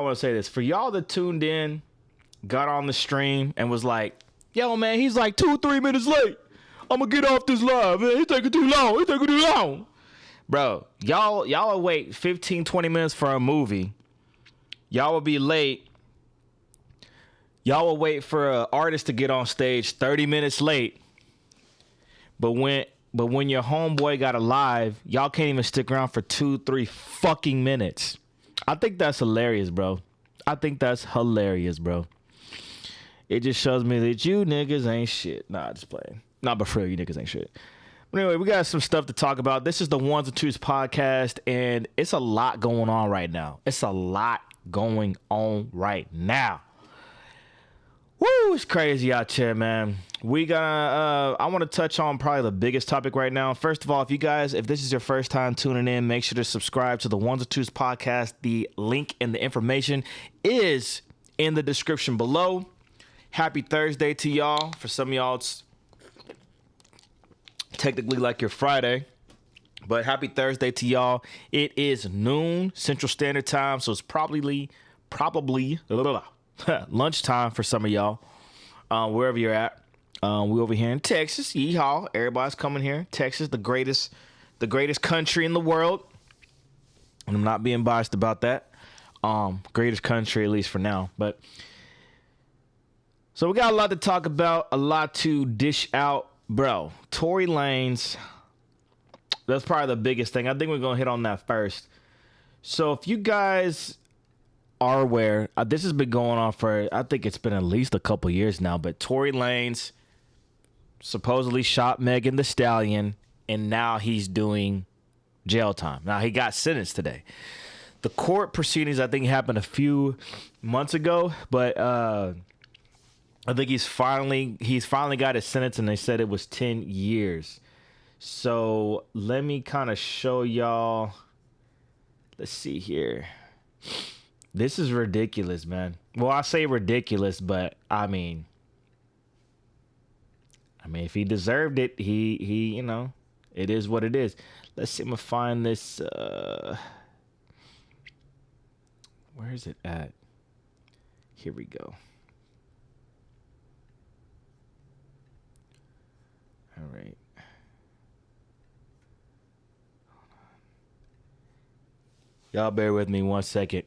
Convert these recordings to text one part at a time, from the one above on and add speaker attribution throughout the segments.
Speaker 1: I want to say this for y'all that tuned in, got on the stream, and was like, "Yo, man, he's like 2-3 minutes late. I'm gonna get off this live. Man, he's taking too long. He's taking too long." Bro, y'all will wait 15-20 minutes for a movie. Y'all will be late. Y'all will wait for an artist to get on stage 30 minutes late. But when your homeboy got a live, y'all can't even stick around for 2-3 fucking minutes. I think that's hilarious, bro. I think that's hilarious, bro. It just shows me that you niggas ain't shit. Nah, just playing. Nah, but for real, you niggas ain't shit. But anyway, we got some stuff to talk about. This is the Ones and Twos podcast, and it's a lot going on right now. It's a lot going on right now. Woo, it's crazy out here, man. I want to touch on probably the biggest topic right now. First of all, if this is your first time tuning in, make sure to subscribe to the Ones and Twos podcast. The link and the information is in the description below. Happy Thursday to y'all. For some of y'all, it's technically like your Friday, but happy Thursday to y'all. It is noon Central Standard Time, so it's probably lunchtime for some of y'all, wherever you're at. We over here in Texas. Yeehaw! Everybody's coming here. Texas, the greatest country in the world, and I'm not being biased about that. Greatest country, at least for now. But so we got a lot to talk about, a lot to dish out. Bro, Tory Lanez, that's probably the biggest thing. I think we're going to hit on that first. So if you guys are aware, this has been going on for, I think it's been at least a couple years now, but Tory Lanez supposedly shot Megan Thee Stallion, and now he's doing jail time. Now, he got sentenced today. The court proceedings, I think, happened a few months ago, but I think he's finally got his sentence, and they said it was 10 years. So let me kind of show y'all. Let's see here. This is ridiculous, man. Well, I say ridiculous, but I mean, if he deserved it, he you know, it is what it is. Let's see. I'm gonna find this. Where is it at? Here we go. All right. Y'all bear with me 1 second.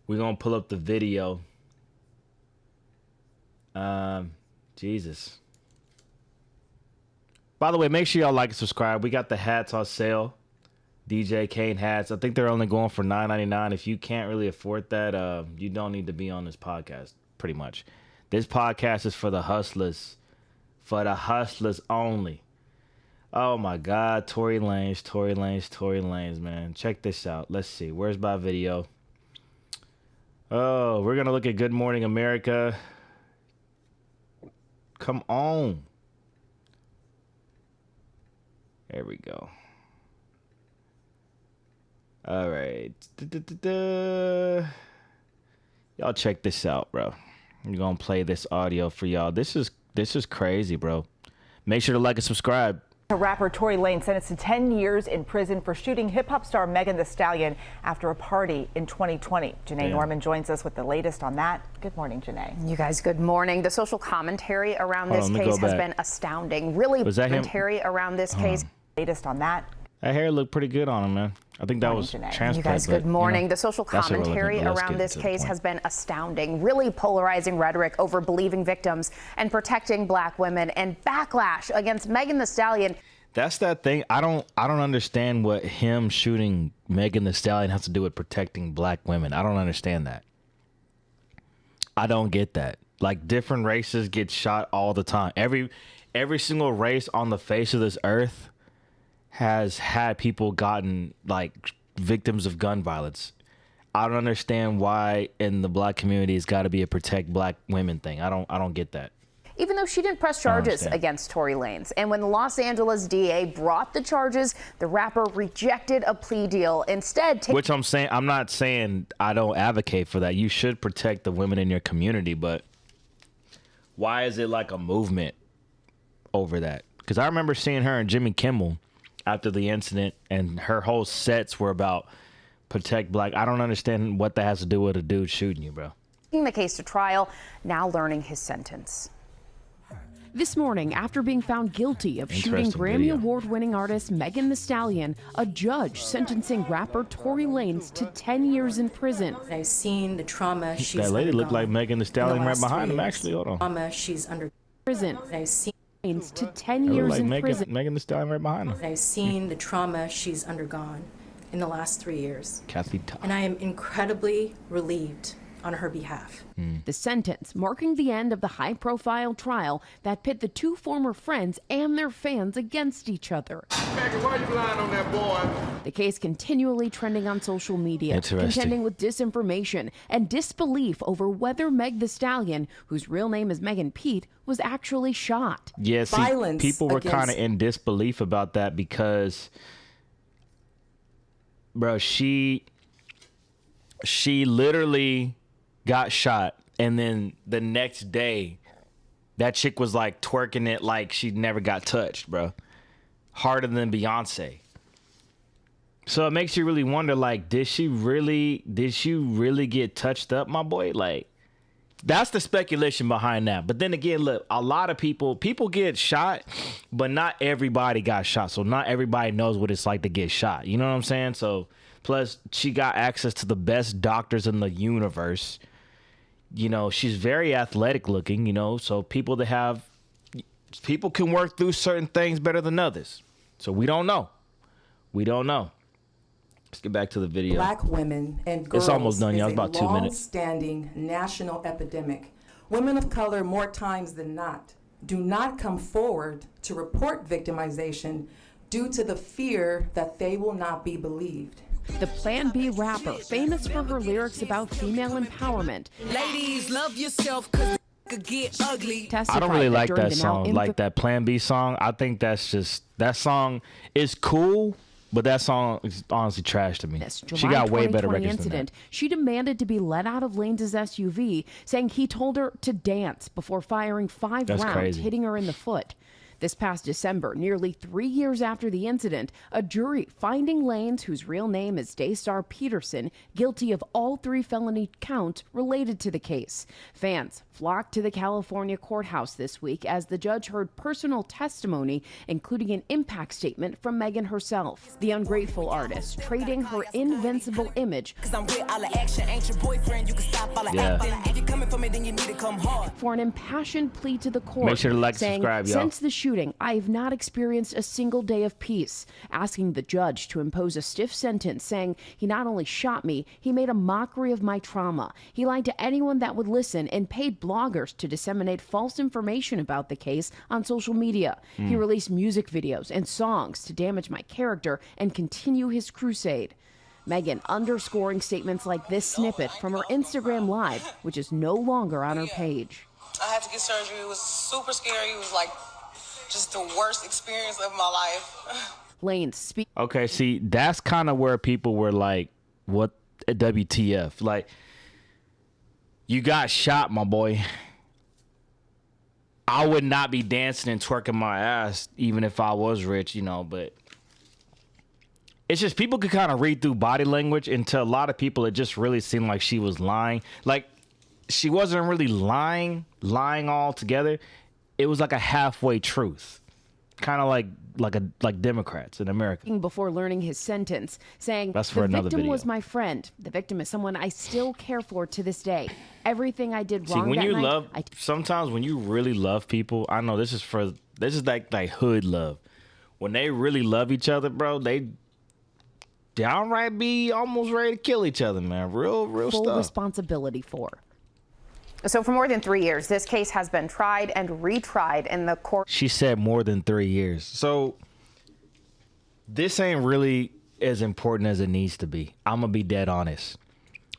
Speaker 1: We're going to pull up the video. Jesus. By the way, make sure y'all like and subscribe. We got the hats on sale. DJ Kane hats. I think they're only going for $9.99. If you can't really afford that, you don't need to be on this podcast, pretty much. This podcast is for the hustlers. For the hustlers only. Oh my God, Tory Lanez, man. Check this out. Let's see. Where's my video? Oh, we're going to look at Good Morning America. Come on. There we go. All right. Y'all check this out, bro. I'm going to play this audio for y'all. This is crazy, bro. Make sure to like and subscribe.
Speaker 2: Rapper Tory Lanez sentenced to 10 years in prison for shooting hip-hop star Megan Thee Stallion after a party in 2020. Janae Norman joins us with the latest on that. Good morning, Janae.
Speaker 3: You guys, good morning. The social commentary around this case has been astounding. Really, commentary around this case.
Speaker 2: Latest on that.
Speaker 1: That hair looked pretty good on him, man. I think that was transplant.
Speaker 3: You guys, good morning. The social commentary around this case has been astounding. Really polarizing rhetoric over believing victims and protecting black women, and backlash against Megan Thee Stallion.
Speaker 1: That's that thing. I don't understand what him shooting Megan Thee Stallion has to do with protecting black women. I don't understand that. I don't get that. Like, different races get shot all the time. Every single race on the face of this earth has had people gotten like victims of gun violence. I don't understand why in the black community it's got to be a protect black women thing. I don't get that.
Speaker 3: Even though she didn't press charges against Tory Lanez. And when the Los Angeles DA brought the charges, the rapper rejected a plea deal. Instead,
Speaker 1: which I'm not saying I don't advocate for that. You should protect the women in your community, but why is it like a movement over that? Because I remember seeing her and Jimmy Kimmel after the incident, and her whole sets were about protect black. I don't understand what that has to do with a dude shooting you, bro.
Speaker 3: Taking the case to trial, now learning his sentence.
Speaker 4: This morning, after being found guilty of shooting Grammy Award-winning artist Megan Thee Stallion, a judge sentencing rapper Tory Lanez to 10 years in prison.
Speaker 5: I've seen the trauma she's
Speaker 1: That lady looked like
Speaker 5: undergone
Speaker 1: Megan Thee Stallion
Speaker 5: in the
Speaker 1: right
Speaker 5: last
Speaker 1: behind
Speaker 5: 3
Speaker 1: him,
Speaker 5: years.
Speaker 1: actually. Hold on.
Speaker 5: Trauma she's under.
Speaker 4: Prison.
Speaker 5: I've seen
Speaker 4: Lanez to 10
Speaker 1: That
Speaker 4: years
Speaker 1: looked like
Speaker 4: in prison.
Speaker 1: Megan Thee Stallion right behind him.
Speaker 5: I've seen the trauma she's undergone in the last 3 years,
Speaker 1: Kathy Todd.
Speaker 5: and I am incredibly relieved on her behalf.
Speaker 4: The sentence marking the end of the high-profile trial that pit the two former friends and their fans against each other.
Speaker 6: Maggie, why you lying on that boy?
Speaker 4: The case continually trending on social media, contending with disinformation and disbelief over whether Meg Thee Stallion, whose real name is Megan Pete, was actually shot.
Speaker 1: Yeah, see, people were kind of in disbelief about that because, bro, she literally got shot, and then the next day, that chick was like twerking it like she never got touched, bro. Harder than Beyonce. So it makes you really wonder, like, did she really get touched up, my boy? Like, that's the speculation behind that. But then again, look, a lot of people get shot, but not everybody got shot. So not everybody knows what it's like to get shot. You know what I'm saying? So plus she got access to the best doctors in the universe. You know, she's very athletic looking, you know, so people can work through certain things better than others. So we don't know. Let's get back to the video.
Speaker 7: Black women and girls
Speaker 1: it's almost done, y'all. It's
Speaker 7: is
Speaker 1: about 2 minutes.
Speaker 7: Long-standing national epidemic. Women of color, more times than not, do not come forward to report victimization due to the fear that they will not be believed.
Speaker 4: The Plan B rapper, famous for her lyrics about female empowerment.
Speaker 8: Ladies, love yourself because could get ugly.
Speaker 1: I don't really like that song, like that Plan B song. I think that's just, that song is cool, but that song is honestly trash to me. She got way better records than that.
Speaker 4: She demanded to be let out of Lanez' SUV, saying he told her to dance before firing 5 rounds, hitting her in the foot. This past December, nearly 3 years after the incident, a jury finding Lanez, whose real name is Daystar Peterson, guilty of all 3 felony counts related to the case. Fans flocked to the California courthouse this week as the judge heard personal testimony, including an impact statement from Megan herself. The ungrateful artist trading her invincible image for an impassioned plea to the court.
Speaker 1: Make sure to like,
Speaker 4: saying,
Speaker 1: subscribe, y'all.
Speaker 4: Since the shooting, I have not experienced a single day of peace, asking the judge to impose a stiff sentence, saying he not only shot me, he made a mockery of my trauma. He lied to anyone that would listen and paid bloggers to disseminate false information about the case on social media. He released music videos and songs to damage my character and continue his crusade. Megan underscoring statements like this snippet from her Instagram Live, which is no longer on her page.
Speaker 9: I had to get surgery. It was super scary. It was like just the worst experience of my life.
Speaker 4: Lanez speak.
Speaker 1: Okay, see, that's kind of where people were like, what, WTF? Like, you got shot, my boy. I would not be dancing and twerking my ass even if I was rich, you know, but it's just people could kind of read through body language, and to a lot of people, it just really seemed like she was lying. Like, she wasn't really lying altogether. It was like a halfway truth, kind of like Democrats in America.
Speaker 4: Before learning his sentence, saying
Speaker 1: That's for
Speaker 4: the
Speaker 1: another
Speaker 4: victim
Speaker 1: video.
Speaker 4: was my friend. The victim is someone I still care for to this day. Everything I did wrong
Speaker 1: See, when
Speaker 4: that
Speaker 1: you
Speaker 4: night,
Speaker 1: love, sometimes when you really love people, I know this is like hood love. When they really love each other, bro, they downright be almost ready to kill each other, man. Real
Speaker 4: full
Speaker 1: stuff.
Speaker 4: responsibility for.
Speaker 3: So for more than 3 years, this case has been tried and retried in the court.
Speaker 1: She said more than 3 years. So this ain't really as important as it needs to be. I'm going to be dead honest.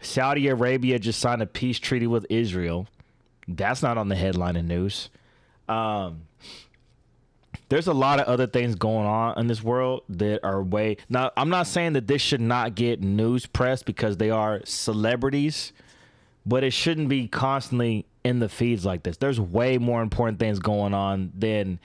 Speaker 1: Saudi Arabia just signed a peace treaty with Israel. That's not on the headline of news. There's a lot of other things going on in this world that are way... Now, I'm not saying that this should not get news press because they are celebrities, but it shouldn't be constantly in the feeds like this. There's way more important things going on than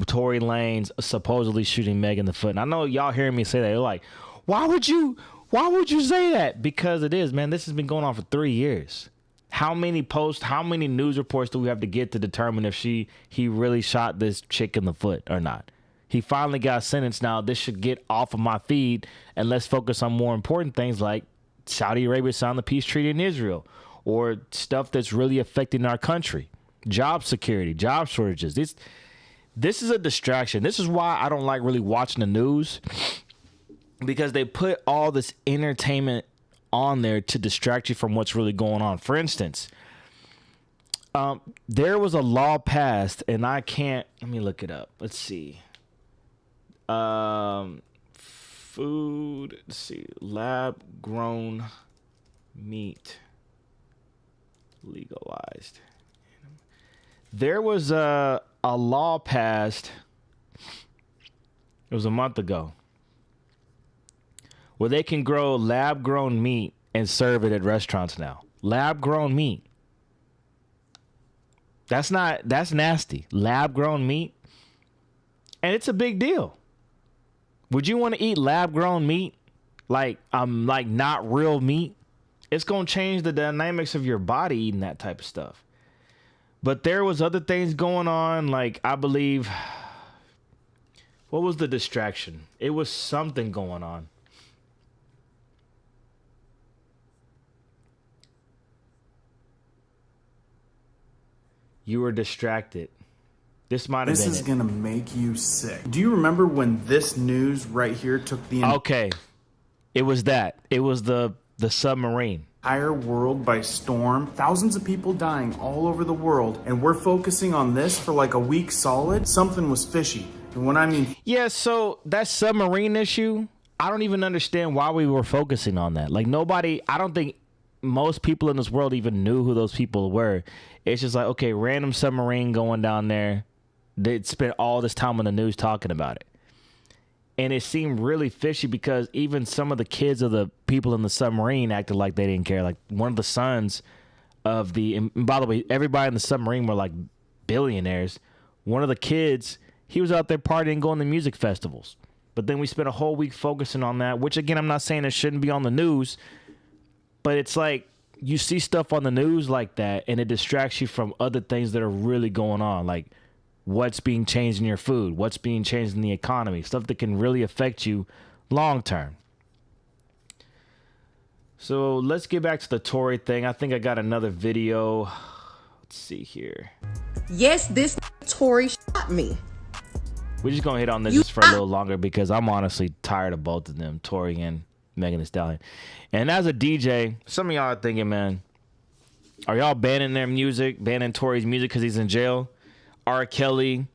Speaker 1: Tory Lanez supposedly shooting Meg in the foot. And I know y'all hearing me say that. You're like, Why would you say that? Because it is, man. This has been going on for 3 years. How many posts, how many news reports do we have to get to determine if he really shot this chick in the foot or not? He finally got sentenced. Now this should get off of my feed, and let's focus on more important things like Saudi Arabia signed the peace treaty in Israel, or stuff that's really affecting our country. Job security, job shortages. This is a distraction. This is why I don't like really watching the news, because they put all this entertainment on there to distract you from what's really going on. For instance, there was a law passed, and let me look it up. Let's see. Food, let's see, lab grown meat legalized. There was a law passed, it was a month ago, where they can grow lab-grown meat and serve it at restaurants now. Lab-grown meat. That's nasty. Lab-grown meat. And it's a big deal. Would you want to eat lab-grown meat? Like not real meat? It's going to change the dynamics of your body eating that type of stuff. But there was other things going on, like I believe, what was the distraction? It was something going on. You were distracted. This might have been
Speaker 10: This is going to make you sick. Do you remember when this news right here took the
Speaker 1: Okay. It was that. It was the submarine.
Speaker 10: Entire world by storm? Thousands of people dying all over the world, and we're focusing on this for like a week solid? Something was fishy. And when I mean...
Speaker 1: Yeah, so that submarine issue, I don't even understand why we were focusing on that. Like I don't think most people in this world even knew who those people were. It's just like, okay, random submarine going down there. They'd spent all this time on the news talking about it. And it seemed really fishy because even some of the kids of the people in the submarine acted like they didn't care. Like one of the sons of and by the way, everybody in the submarine were like billionaires. One of the kids, he was out there partying, going to music festivals. But then we spent a whole week focusing on that, which again, I'm not saying it shouldn't be on the news, but it's like you see stuff on the news like that and it distracts you from other things that are really going on. Like what's being changed in your food, what's being changed in the economy, stuff that can really affect you long term. So let's get back to the Tory thing. I think I got another video. Let's see here.
Speaker 8: Yes, this Tory shot me.
Speaker 1: We're just going to hit on this just for a little longer because I'm honestly tired of both of them, Tory and Megan Thee Stallion. And as a DJ, some of y'all are thinking, man, are y'all banning their music, banning Tory's music because he's in jail? R. Kelly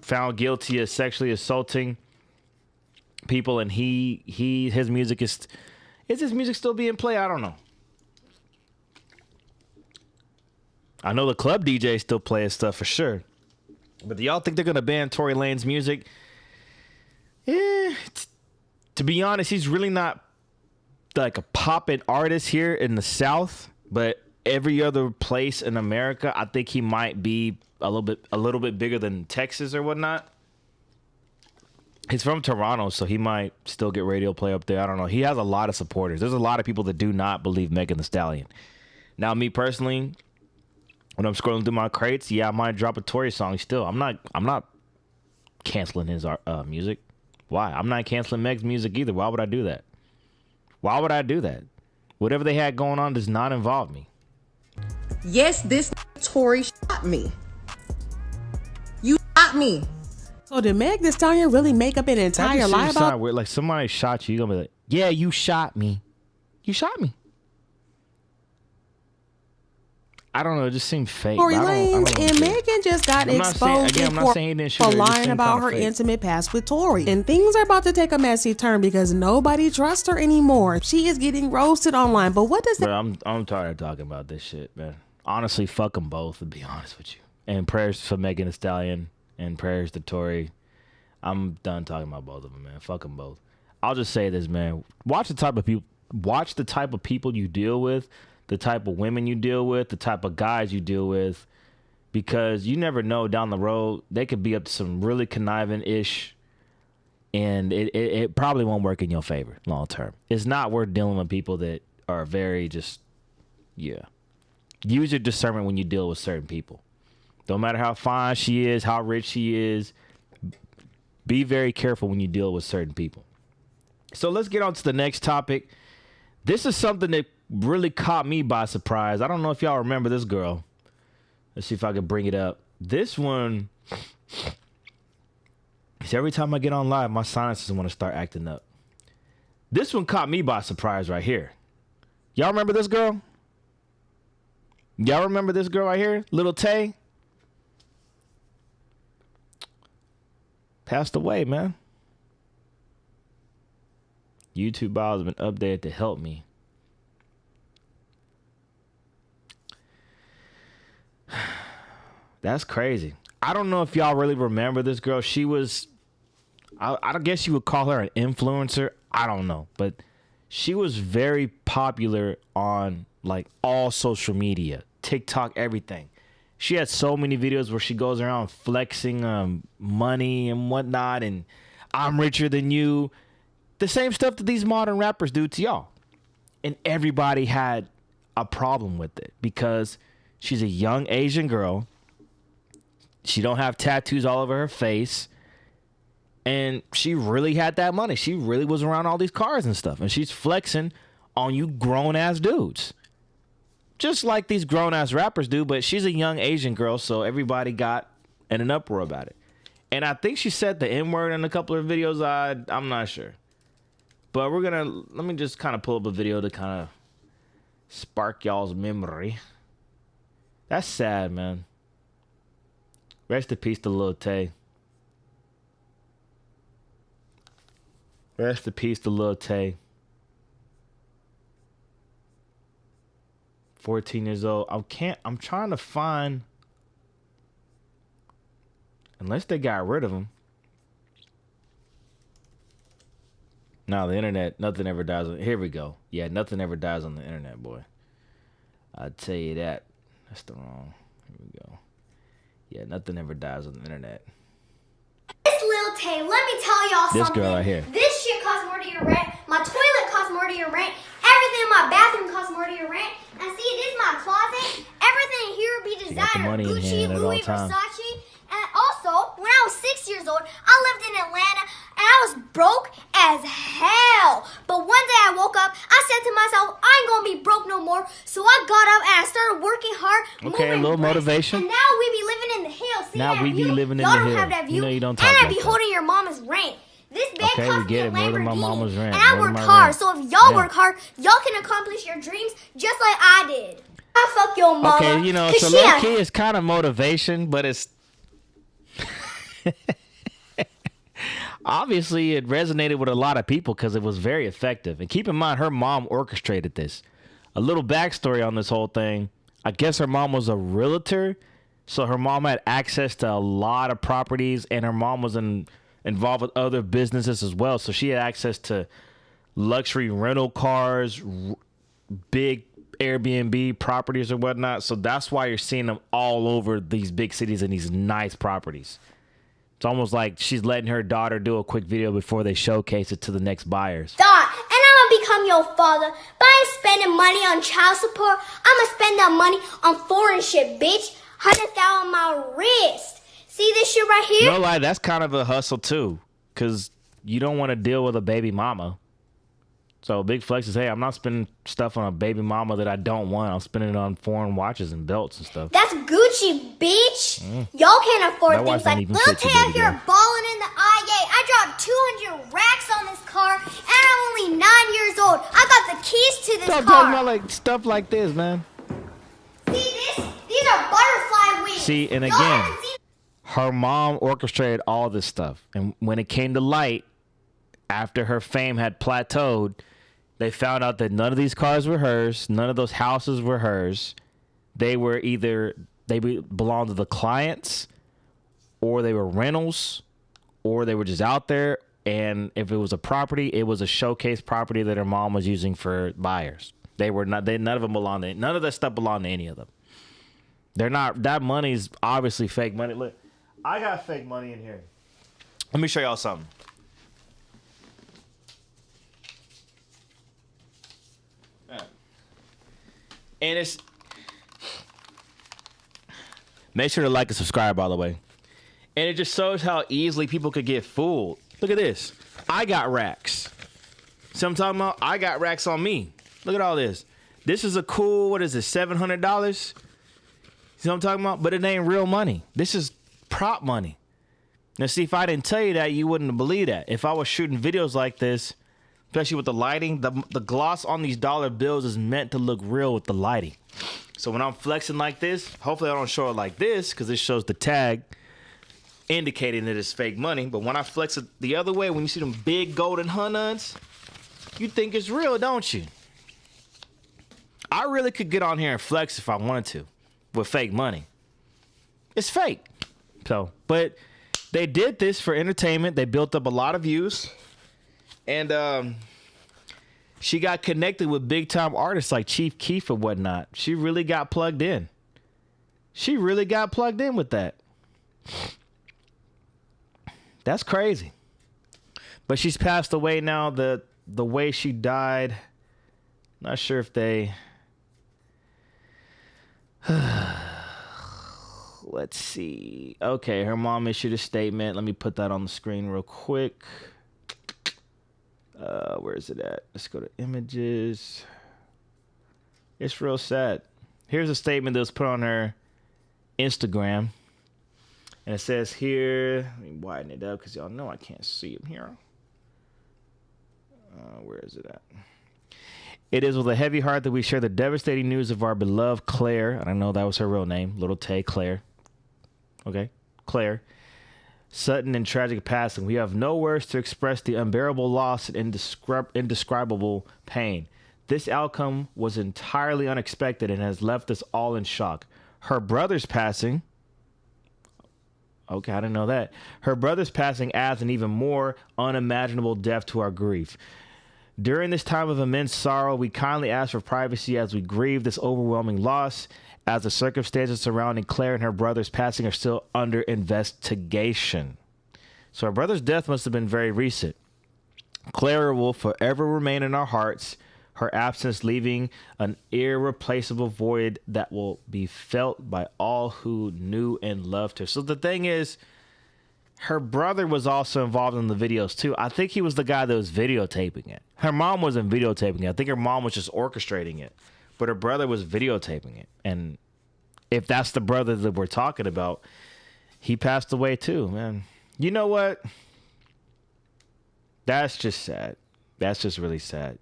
Speaker 1: found guilty of sexually assaulting people, and his music is his music still being played? I don't know. I know the club DJs still play his stuff for sure, but do y'all think they're gonna ban Tory Lanez music? To be honest, he's really not like a poppin' artist here in the South, but every other place in America, I think he might be a little bit bigger than Texas or whatnot. He's from Toronto, so he might still get radio play up there. I don't know. He has a lot of supporters. There's a lot of people that do not believe Megan Thee Stallion. Now, me personally, when I'm scrolling through my crates, yeah, I might drop a Tory song still. I'm not canceling his music. Why? I'm not canceling Meg's music either. Why would I do that? Why would I do that? Whatever they had going on does not involve me.
Speaker 8: Yes, this Tory shot me. You shot me.
Speaker 11: So did Meg Thee Stallion really make up an entire lie about?
Speaker 1: Weird. Like somebody shot you, you're gonna be like, yeah, you shot me. You shot me. I don't know. It just seemed fake.
Speaker 11: Tory Lanez and Megan just got exposed for lying about her intimate past with Tory. And things are about to take a messy turn because nobody trusts her anymore. She is getting roasted online. But what does that...
Speaker 1: Bro, I'm tired of talking about this shit, man. Honestly, fuck them both, to be honest with you. And prayers for Megan Thee Stallion and prayers to Tory. I'm done talking about both of them, man. Fuck them both. I'll just say this, man. Watch the type of people you deal with, the type of women you deal with, the type of guys you deal with, because you never know down the road, they could be up to some really conniving-ish And it probably won't work in your favor long term. It's not worth dealing with people that are very just, yeah. Use your discernment when you deal with certain people. No matter how fine she is, how rich she is, be very careful when you deal with certain people. So let's get on to the next topic. This is something that really caught me by surprise. I don't know if y'all remember this girl. Let's see if I can bring it up. This one... every time I get on live, my sinuses want to start acting up. This one caught me by surprise right here. Y'all remember this girl? Y'all remember this girl right here? Little Tay? Passed away, man. YouTube bio has been updated to help me. That's crazy. I don't know if y'all really remember this girl. She was... I guess you would call her an influencer. I don't know. But she was very popular on like all social media, TikTok, everything. She had so many videos where she goes around flexing money and whatnot. And I'm richer than you. The same stuff that these modern rappers do to y'all. And everybody had a problem with it because she's a young Asian girl. She don't have tattoos all over her face. And she really had that money. She really was around all these cars and stuff. And she's flexing on you grown-ass dudes. Just like these grown-ass rappers do. But she's a young Asian girl, so everybody got in an uproar about it. And I think she said the N-word in a couple of videos. I'm not sure. But let me just kind of pull up a video to kind of spark y'all's memory. That's sad, man. Rest in peace to Lil Tay. Rest in peace to Lil Tay. 14 years old. I'm trying to find... Unless they got rid of him. No, the internet, nothing ever dies on... Here we go. Yeah, nothing ever dies on the internet, boy. I'll tell you that. That's the wrong... Here we go. Yeah, nothing ever dies on the internet.
Speaker 12: This Lil Tay, let me tell y'all something.
Speaker 1: This girl right here.
Speaker 12: This shit costs more to your rent. My toilet costs more to your rent. Everything in my bathroom costs more to your rent. And see, this is my closet. Everything here will be designer. Gucci, Louis, Versace. And also, when I was 6 years old, I lived in Atlanta and I was broke as hell. But one day I woke up, I said to myself, I ain't gonna be broke no more. So I got up and I started working hard.
Speaker 1: Okay, a little motivation.
Speaker 12: And now we be living in the hills. See
Speaker 1: now
Speaker 12: that
Speaker 1: we
Speaker 12: view?
Speaker 1: be living in
Speaker 12: Y'all
Speaker 1: the
Speaker 12: don't
Speaker 1: hills.
Speaker 12: have that view.
Speaker 1: You know you don't talk
Speaker 12: and I
Speaker 1: like
Speaker 12: be
Speaker 1: that.
Speaker 12: holding your mama's rent. This bed
Speaker 1: Okay,
Speaker 12: cost
Speaker 1: we get
Speaker 12: me a
Speaker 1: it. More than my mama's
Speaker 12: Lamborghini.
Speaker 1: rent.
Speaker 12: And I
Speaker 1: More than
Speaker 12: worked
Speaker 1: my
Speaker 12: hard.
Speaker 1: rent.
Speaker 12: So if y'all
Speaker 1: Yeah.
Speaker 12: work hard, y'all can accomplish your dreams just like I did. I fuck your mama.
Speaker 1: Okay, you know, so low key is kind of motivation, but it's... Obviously, it resonated with a lot of people because it was very effective. And keep in mind, her mom orchestrated this. A little backstory on this whole thing. I guess her mom was a realtor. So her mom had access to a lot of properties. And her mom was involved with other businesses as well. So she had access to luxury rental cars, big Airbnb properties or whatnot. So that's why you're seeing them all over these big cities and these nice properties. It's almost like she's letting her daughter do a quick video before they showcase it to the next buyers.
Speaker 12: And I'm gonna become your father. But I ain't spending money on child support. I'm gonna spend that money on foreign shit, bitch. 100,000 on my wrist. See this shit right here?
Speaker 1: No lie, that's kind of a hustle too. Because you don't want to deal with a baby mama. So big flex is, hey, I'm not spending stuff on a baby mama that I don't want. I'm spending it on foreign watches and belts and stuff.
Speaker 12: That's Gucci, bitch. Y'all can't afford things like Lil Tay out here balling in the IA. I dropped 200 racks on this car, and I'm only 9 years old. I got the keys to this
Speaker 1: Stop
Speaker 12: car.
Speaker 1: talking about like stuff like this, man.
Speaker 12: See this? These are butterfly wings.
Speaker 1: See, and again, her mom orchestrated all this stuff. And when it came to light, after her fame had plateaued, they found out that none of these cars were hers. None of those houses were hers. They were either, they belonged to the clients, or they were rentals, or they were just out there. And if it was a property, it was a showcase property that her mom was using for buyers. They were not, none of them belonged to, none of that stuff belonged to any of them. They're not, that money's obviously fake money. Look, I got fake money in here. Let me show y'all something. And it's... Make sure to like and subscribe, by the way. And it just shows how easily people could get fooled. Look at this. I got racks. See what I'm talking about? I got racks on me. Look at all this. This is a cool, what is it, $700? See what I'm talking about? But it ain't real money. This is prop money. Now, see, if I didn't tell you that, you wouldn't believe that. If I was shooting videos like this, especially with the lighting, the gloss on these dollar bills is meant to look real with the lighting. So when I'm flexing like this, hopefully I don't show it like this because this shows the tag indicating that it's fake money. But when I flex it the other way, when you see them big golden hun-uns, you think it's real, don't you? I really could get on here and flex if I wanted to with fake money. It's fake. So, but they did this for entertainment. They built up a lot of views. And she got connected with big time artists like Chief Keef and whatnot. She really got plugged in. She really got plugged in with that. That's crazy. But she's passed away now. The way she died, not sure if they... Let's see. Okay, her mom issued a statement. Let me put that on the screen real quick. Where is it at? Let's go to images. It's real sad. Here's a statement that was put on her Instagram. And it says here, let me widen it up because y'all know I can't see it here. Where is it at? It is with a heavy heart that we share the devastating news of our beloved Claire. And I know that was her real name, Little Tay Claire. Okay, Claire Sutton in tragic passing. We have no words to express the unbearable loss and indescribable pain. This outcome was entirely unexpected and has left us all in shock. Her brother's passing. Okay, I didn't know that. Her brother's passing adds an even more unimaginable depth to our grief. During this time of immense sorrow, we kindly ask for privacy as we grieve this overwhelming loss, as the circumstances surrounding Claire and her brother's passing are still under investigation. So her brother's death must have been very recent. Claire will forever remain in our hearts, her absence leaving an irreplaceable void that will be felt by all who knew and loved her. So the thing is, her brother was also involved in the videos too. I think he was the guy that was videotaping it. Her mom wasn't videotaping it. I think her mom was just orchestrating it. But her brother was videotaping it. And if that's the brother that we're talking about, he passed away too, man. You know what? That's just sad. That's just really sad.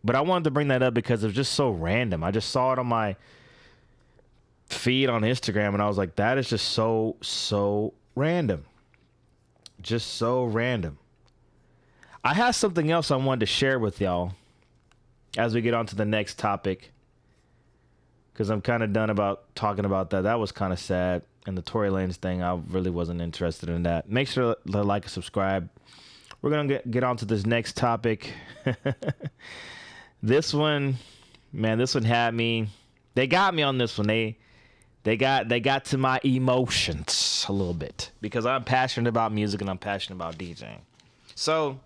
Speaker 1: But I wanted to bring that up because it was just so random. I just saw it on my feed on Instagram and I was like, that is just so random. Just so random. I have something else I wanted to share with y'all as we get on to the next topic, because I'm kind of done about talking about that. That was kind of sad. And the Tory Lanez thing, I really wasn't interested in that. Make sure to like and subscribe. We're going to get on to this next topic. This one, man, this one had me. They got me on this one. They got to my emotions a little bit because I'm passionate about music and I'm passionate about DJing. So,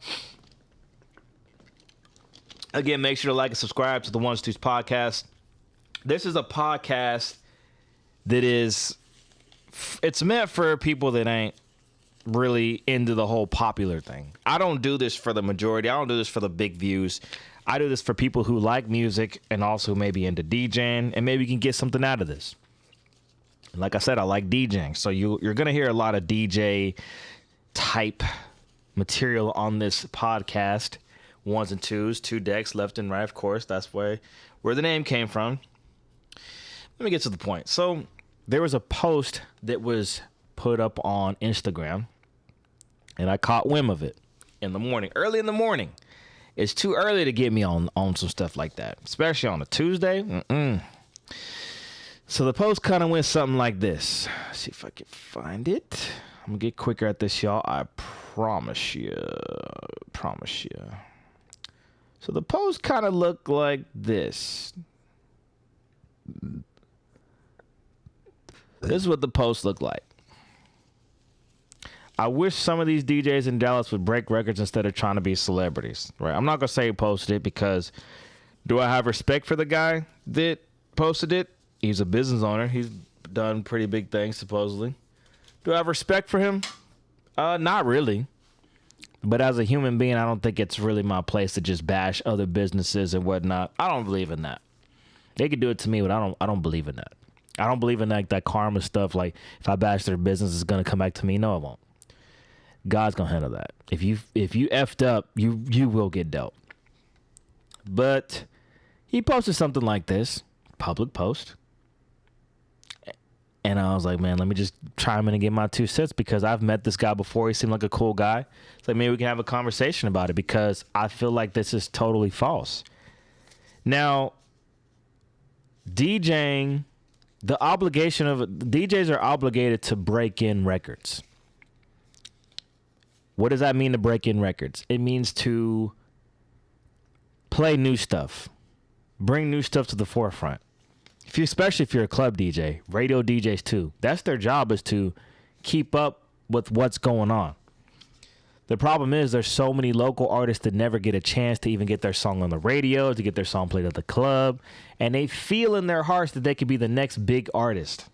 Speaker 1: again, make sure to like and subscribe to the Ones Twos podcast. This is a podcast that it's meant for people that ain't really into the whole popular thing. I don't do this for the majority. I don't do this for the big views. I do this for people who like music and also maybe into DJing, and maybe you can get something out of this. Like I said, I like DJing, so you're going to hear a lot of DJ type material on this podcast. Ones and twos, two decks, left and right, of course. That's where the name came from. Let me get to the point. So there was a post that was put up on Instagram, and I caught whim of it in the morning, early in the morning. It's too early to get me on some stuff like that, especially on a Tuesday. So the post kind of went something like this. Let's see if I can find it. I'm going to get quicker at this, y'all. I promise you. So the post kind of looked like this. This is what the post looked like. I wish some of these DJs in Dallas would break records instead of trying to be celebrities. Right? I'm not going to say he posted it because do I have respect for the guy that posted it. He's a business owner. He's done pretty big things, supposedly. Do I have respect for him? Not really. But as a human being, I don't think it's really my place to just bash other businesses and whatnot. I don't believe in that. They could do it to me, but I don't believe in that. I don't believe in that karma stuff. Like, if I bash their business, it's gonna come back to me. No, it won't. God's gonna handle that. If you effed up, you will get dealt. But he posted something like this, public post. And I was like, man, let me just chime in and get my 2 cents, because I've met this guy before. He seemed like a cool guy. It's like, maybe we can have a conversation about it, because I feel like this is totally false. Now, DJing, DJs are obligated to break in records. What does that mean, to break in records? It means to play new stuff, bring new stuff to the forefront. Especially if you're a club DJ, radio DJs too. That's their job, is to keep up with what's going on. The problem is there's so many local artists that never get a chance to even get their song on the radio, to get their song played at the club, and they feel in their hearts that they could be the next big artist.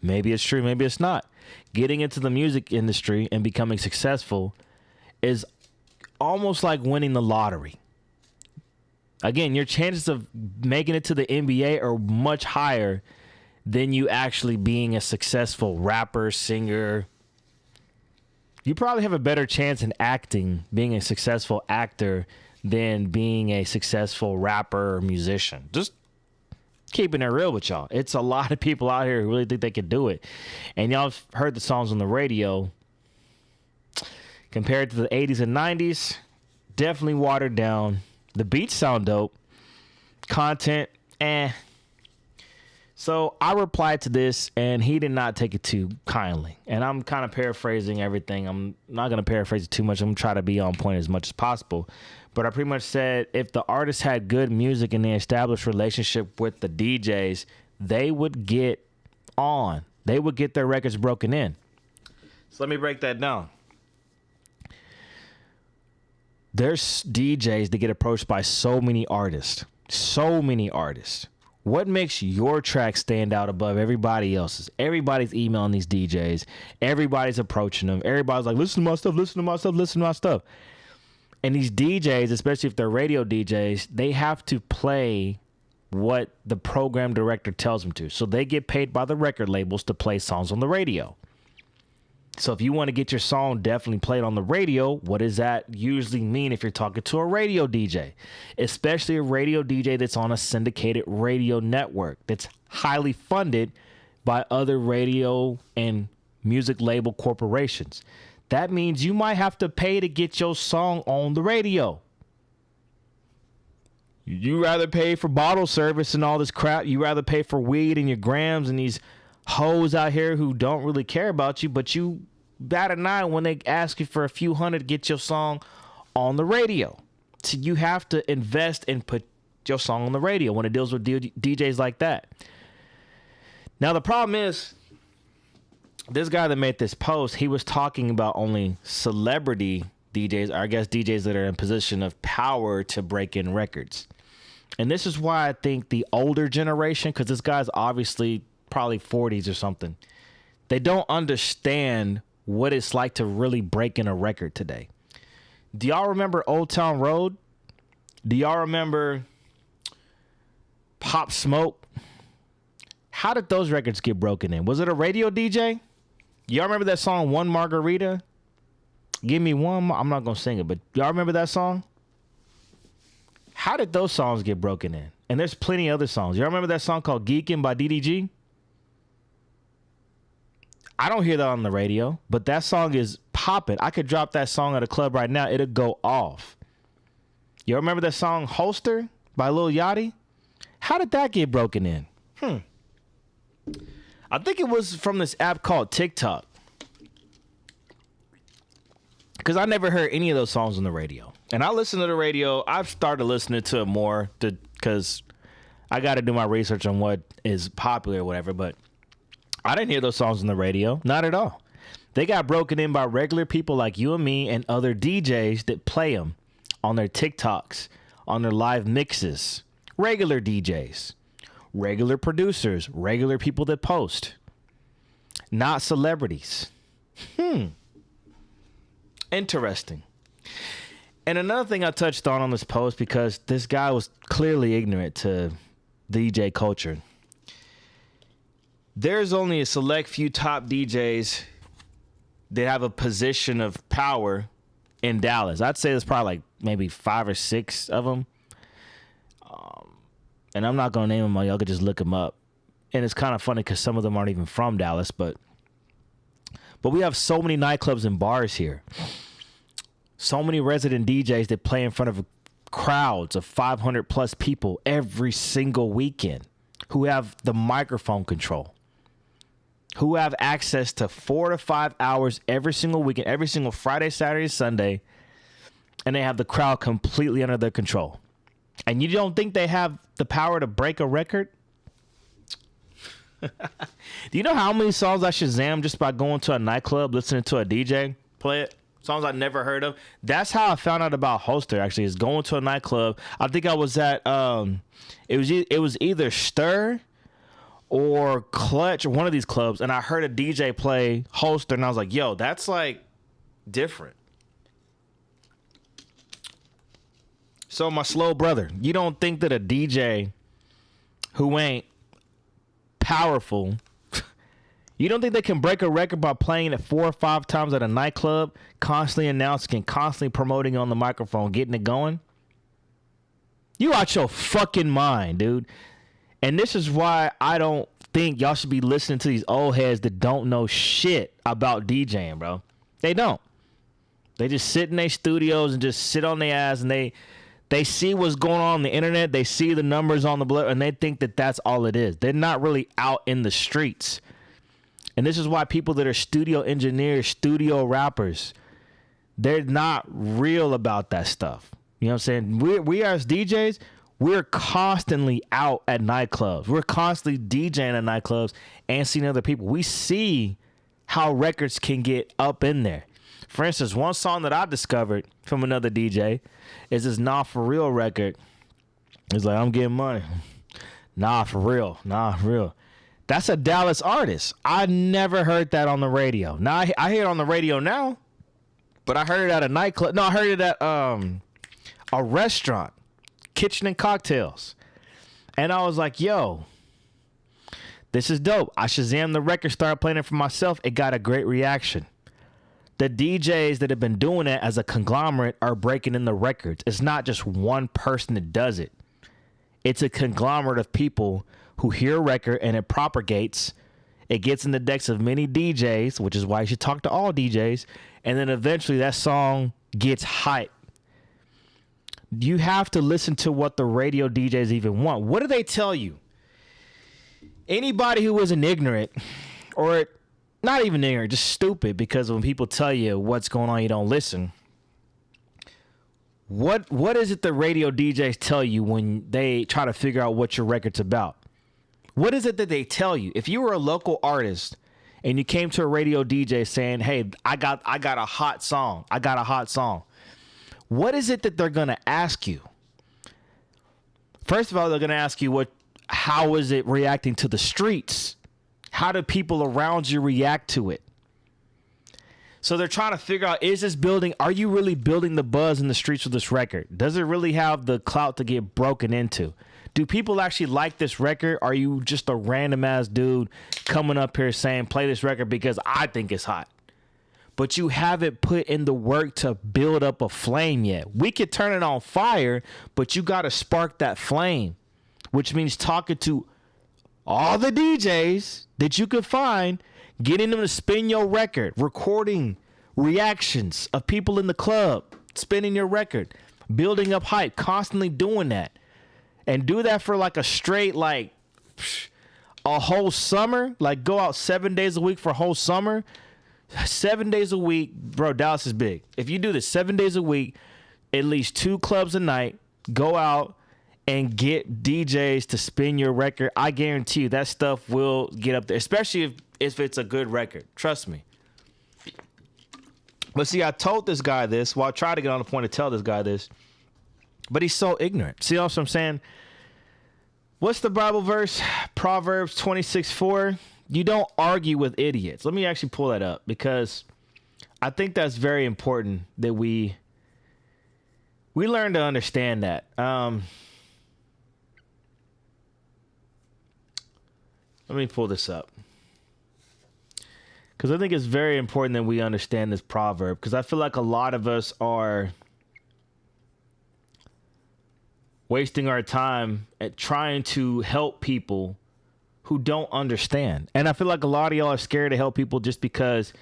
Speaker 1: Maybe it's true, maybe it's not. Getting into the music industry and becoming successful is almost like winning the lottery. Again, your chances of making it to the NBA are much higher than you actually being a successful rapper, singer. You probably have a better chance in acting, being a successful actor, than being a successful rapper or musician. Just keeping it real with y'all. It's a lot of people out here who really think they can do it. And y'all have heard the songs on the radio. Compared to the 80s and 90s, definitely watered down. The beats sound dope. Content, So I replied to this, and he did not take it too kindly. And I'm kind of paraphrasing everything. I'm not going to paraphrase it too much. I'm going to try to be on point as much as possible. But I pretty much said, if the artist had good music and they established relationship with the DJs, they would get on. They would get their records broken in. So let me break that down. There's DJs that get approached by so many artists. What makes your track stand out above everybody else's? Everybody's emailing these DJs. Everybody's approaching them. Everybody's like, listen to my stuff, listen to my stuff, listen to my stuff. And these DJs, especially if they're radio DJs, they have to play what the program director tells them to. So they get paid by the record labels to play songs on the radio. So if you want to get your song definitely played on the radio, what does that usually mean if you're talking to a radio DJ? Especially a radio DJ that's on a syndicated radio network that's highly funded by other radio and music label corporations. That means you might have to pay to get your song on the radio. You rather pay for bottle service and all this crap. You rather pay for weed and your grams and these hoes out here who don't really care about you, but you bat an eye when they ask you for a few hundred to get your song on the radio. So you have to invest and put your song on the radio when it deals with DJs like that. Now, the problem is, this guy that made this post, he was talking about only celebrity DJs, or I guess DJs that are in position of power to break in records. And this is why I think the older generation, because this guy's obviously probably 40s or something, they don't understand what it's like to really break in a record today. Do y'all remember Old Town Road? Do y'all remember Pop Smoke? How did those records get broken in? Was it a radio DJ? Y'all remember that song, One Margarita? Give me one. I'm not going to sing it, but y'all remember that song? How did those songs get broken in? And there's plenty of other songs. Y'all remember that song called Geekin' by DDG? I don't hear that on the radio, but that song is popping. I could drop that song at a club right now. It'll go off. You remember that song Holster by Lil Yachty? How did that get broken in? I think it was from this app called TikTok. Because I never heard any of those songs on the radio. And I listen to the radio. I've started listening to it more because I got to do my research on what is popular or whatever. But I didn't hear those songs on the radio. Not at all. They got broken in by regular people like you and me and other DJs that play them on their TikToks, on their live mixes, Regular DJs, regular producers, regular people that post, not celebrities. Interesting. And another thing I touched on this post, because this guy was clearly ignorant to DJ culture. There's only a select few top DJs that have a position of power in Dallas. I'd say there's probably like maybe 5 or 6 of them. And I'm not going to name them all. Y'all could just look them up. And it's kind of funny because some of them aren't even from Dallas. But we have so many nightclubs and bars here. So many resident DJs that play in front of crowds of 500 plus people every single weekend, who have the microphone control, who have access to 4 to 5 hours every single weekend, every single Friday, Saturday, Sunday, and they have the crowd completely under their control. And you don't think they have the power to break a record? Do you know how many songs I Shazam just by going to a nightclub, listening to a DJ play it? Songs I never heard of. That's how I found out about Holster, actually, is going to a nightclub. I think I was at, it was either Stir or Clutch or one of these clubs, and I heard a DJ play Holster, and I was like, yo, that's like different. So my slow brother, you don't think that a DJ who ain't powerful, you don't think they can break a record by playing it 4 or 5 times at a nightclub, constantly announcing, constantly promoting on the microphone, getting it going? You out your fucking mind, dude. And this is why I don't think y'all should be listening to these old heads that don't know shit about DJing, bro. They don't. They just sit in their studios and just sit on their ass, and they see what's going on the internet. They see the numbers on the blur, and they think that that's all it is. They're not really out in the streets. And this is why people that are studio engineers, studio rappers, they're not real about that stuff. You know what I'm saying? We as DJs, we're constantly out at nightclubs. We're constantly DJing at nightclubs and seeing other people. We see how records can get up in there. For instance, one song that I discovered from another DJ is this Nah For Real record. It's like, I'm getting money. Nah, for real. Nah, for real. That's a Dallas artist. I never heard that on the radio. Now, I hear it on the radio now, but I heard it at a nightclub. No, I heard it at a restaurant, Kitchen and Cocktails. And I was like, yo, this is dope. I Shazammed the record, started playing it for myself. It got a great reaction. The DJs that have been doing it as a conglomerate are breaking in the records. It's not just one person that does it. It's a conglomerate of people who hear a record and it propagates. It gets in the decks of many DJs, which is why you should talk to all DJs. And then eventually that song gets hype. You have to listen to what the radio DJs even want. What do they tell you? Anybody who isn't ignorant, or not even ignorant, just stupid, because when people tell you what's going on, you don't listen. What is it the radio DJs tell you when they try to figure out what your record's about? What is it that they tell you? If you were a local artist and you came to a radio DJ saying, hey, I got a hot song. I got a hot song. What is it that they're going to ask you? First of all, they're going to ask you how is it reacting to the streets? How do people around you react to it? So they're trying to figure out, are you really building the buzz in the streets with this record? Does it really have the clout to get broken into? Do people actually like this record? Are you just a random ass dude coming up here saying, play this record because I think it's hot? But you haven't put in the work to build up a flame yet. We could turn it on fire, but you got to spark that flame, which means talking to all the DJs that you could find, getting them to spin your record, recording reactions of people in the club, spinning your record, building up hype, constantly doing that. And do that for like a straight, like a whole summer, like go out 7 days a week for a whole summer. 7 days a week, bro, Dallas is big. If you do this 7 days a week, at least 2 clubs a night, go out and get DJs to spin your record, I guarantee you that stuff will get up there, especially if it's a good record. Trust me. But see, I told this guy this, well, I tried to get on the point to tell this guy this, but he's so ignorant. See what I'm saying? What's the Bible verse? Proverbs 26:4. You don't argue with idiots. Let me actually pull that up because I think that's very important that we learn to understand that. Let me pull this up because I think it's very important that we understand this proverb, because I feel like a lot of us are wasting our time at trying to help people who don't understand. And I feel like a lot of y'all are scared to help people just because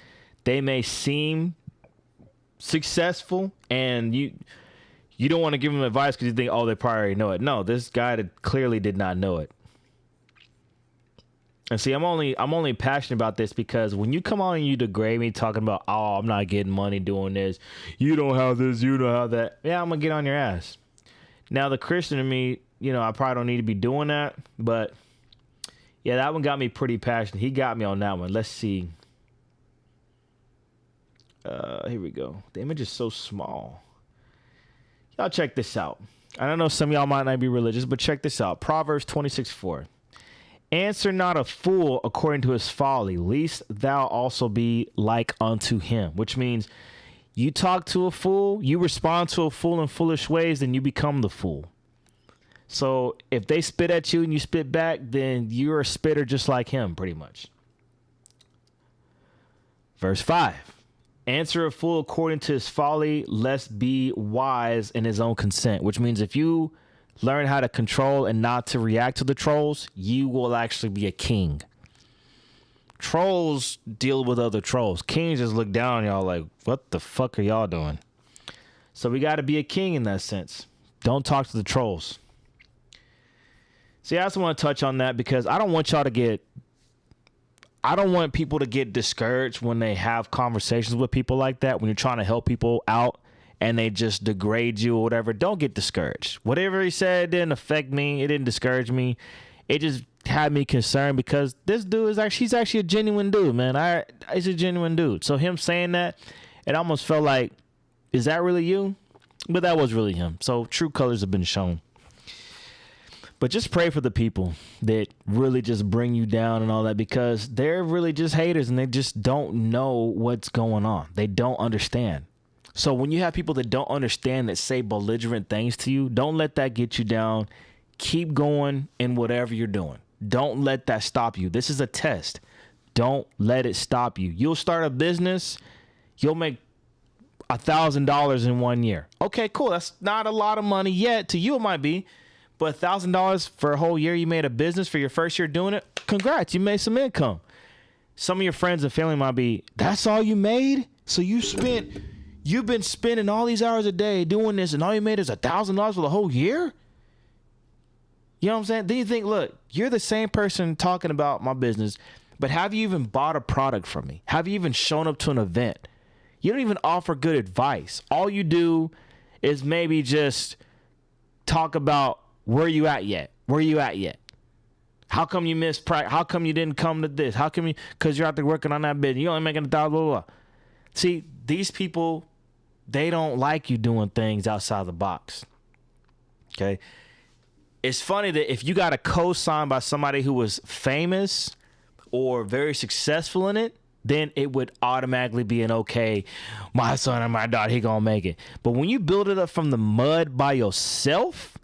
Speaker 1: they may seem successful, and you don't want to give them advice because you think, oh, they probably already know it. No, this guy clearly did not know it. And see, I'm only passionate about this because when you come on and you degrade me talking about, oh, I'm not getting money doing this, you don't have this, you don't have that, yeah, I'm gonna get on your ass. Now, the Christian in me, I probably don't need to be doing that, but yeah, that one got me pretty passionate. He got me on that one. Let's see. Here we go. The image is so small. Y'all check this out. I don't know, some of y'all might not be religious, but check this out. Proverbs 26:4. Answer not a fool according to his folly, lest thou also be like unto him. Which means you talk to a fool, you respond to a fool in foolish ways, then you become the fool. So if they spit at you and you spit back, then you're a spitter just like him, pretty much. Verse 5. Answer a fool according to his folly, lest be wise in his own consent. Which means if you learn how to control and not to react to the trolls, you will actually be a king. Trolls deal with other trolls. Kings just look down on y'all like, what the fuck are y'all doing? So we got to be a king in that sense. Don't talk to the trolls. See, I also want to touch on that because I don't want people to get discouraged when they have conversations with people like that, when you're trying to help people out and they just degrade you or whatever. Don't get discouraged. Whatever he said didn't affect me. It didn't discourage me. It just had me concerned because this dude he's actually a genuine dude, man. He's a genuine dude. So him saying that, it almost felt like, is that really you? But that was really him. So true colors have been shown. But just pray for the people that really just bring you down and all that, because they're really just haters and they just don't know what's going on. They don't understand. So when you have people that don't understand, that say belligerent things to you, don't let that get you down. Keep going in whatever you're doing. Don't let that stop you. This is a test. Don't let it stop you. You'll start a business. You'll make $1,000 in 1 year. Okay, cool. That's not a lot of money yet. To you, it might be. But $1,000 for a whole year, you made a business for your first year doing it. Congrats, you made some income. Some of your friends and family might be, that's all you made? So you've been spending all these hours a day doing this and all you made is $1,000 for the whole year? You know what I'm saying? Then you think, look, you're the same person talking about my business, but have you even bought a product from me? Have you even shown up to an event? You don't even offer good advice. All you do is maybe just talk about, where you at yet? Where you at yet? How come you missed practice? How come you didn't come to this? How come because you're out there working on that business. You're only making $1,000, blah, blah, blah. See, these people, they don't like you doing things outside the box. Okay? It's funny that if you got a co-sign by somebody who was famous or very successful in it, then it would automatically be an okay, my son and my daughter, he gonna make it. But when you build it up from the mud by yourself,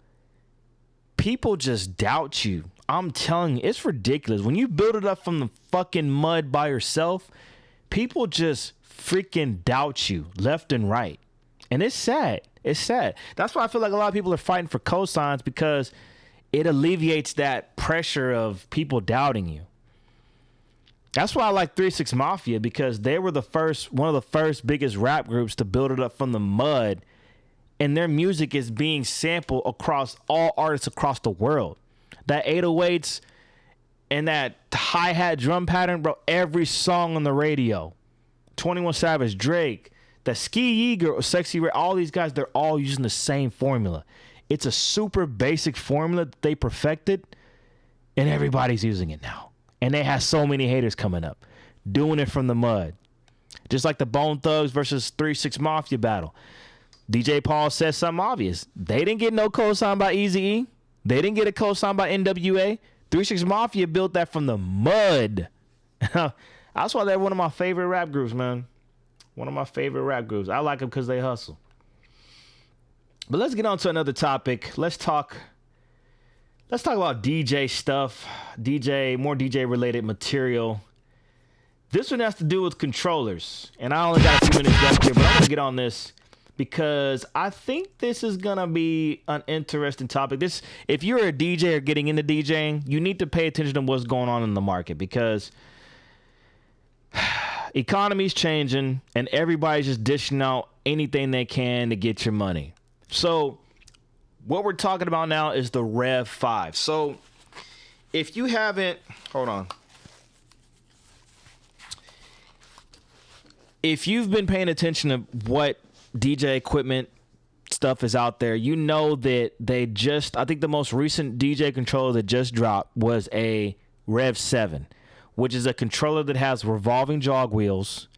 Speaker 1: people just doubt you. I'm telling you, it's ridiculous. When you build it up from the fucking mud by yourself, people just freaking doubt you left and right. And it's sad. It's sad. That's why I feel like a lot of people are fighting for cosigns, because it alleviates that pressure of people doubting you. That's why I like 3 6 Mafia, because they were one of the first biggest rap groups to build it up from the mud. And their music is being sampled across all artists across the world. That 808s and that hi-hat drum pattern, bro, every song on the radio. 21 Savage, Drake, the Ski Yeager, Sexy Red, all these guys, they're all using the same formula. It's a super basic formula that they perfected, and everybody's using it now. And they have so many haters coming up, doing it from the mud. Just like the Bone Thugs versus 3 6 Mafia battle. DJ Paul said something obvious. They didn't get no cosign by Eazy-E. They didn't get a co-sign by NWA. 3 6 Mafia built that from the mud. That's why they're one of my favorite rap groups, man. One of my favorite rap groups. I like them because they hustle. But let's get on to another topic. Let's talk about DJ stuff. More DJ related material. This one has to do with controllers. And I only got a few minutes left here, but I'm going to get on this because I think this is going to be an interesting topic. If you're a DJ or getting into DJing, you need to pay attention to what's going on in the market because economy's changing and everybody's just dishing out anything they can to get your money. So what we're talking about now is the Rev 5. So if you haven't, hold on. If you've been paying attention to what DJ equipment stuff is out there, you know that I think the most recent DJ controller that just dropped was a Rev 7, which is a controller that has revolving jog wheels,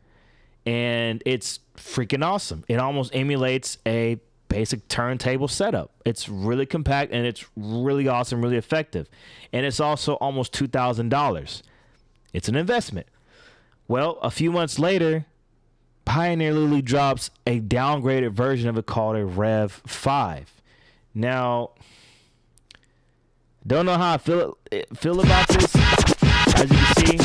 Speaker 1: and it's freaking awesome. It almost emulates a basic turntable setup. It's really compact, and it's really awesome, really effective. And it's also almost $2,000. It's an investment. Well, a few months later, Pioneer literally drops a downgraded version of it called a Rev 5. Now, don't know how I feel about this. As you can see,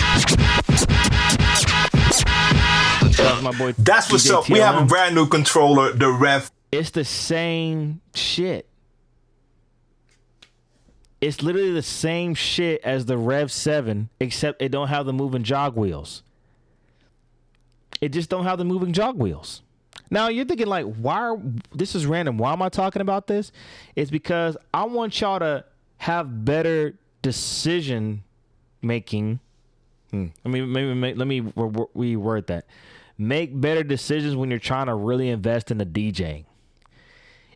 Speaker 1: my boy
Speaker 13: that's what's up. We have a brand new controller, the Rev.
Speaker 1: It's the same shit. It's literally the same shit as the Rev 7, except it don't have the moving jog wheels. It just don't have the moving jog wheels. Now you're thinking like, this is random. Why am I talking about this? It's because I want y'all to have better decision making. Let me reword that. Make better decisions when you're trying to really invest in the DJing.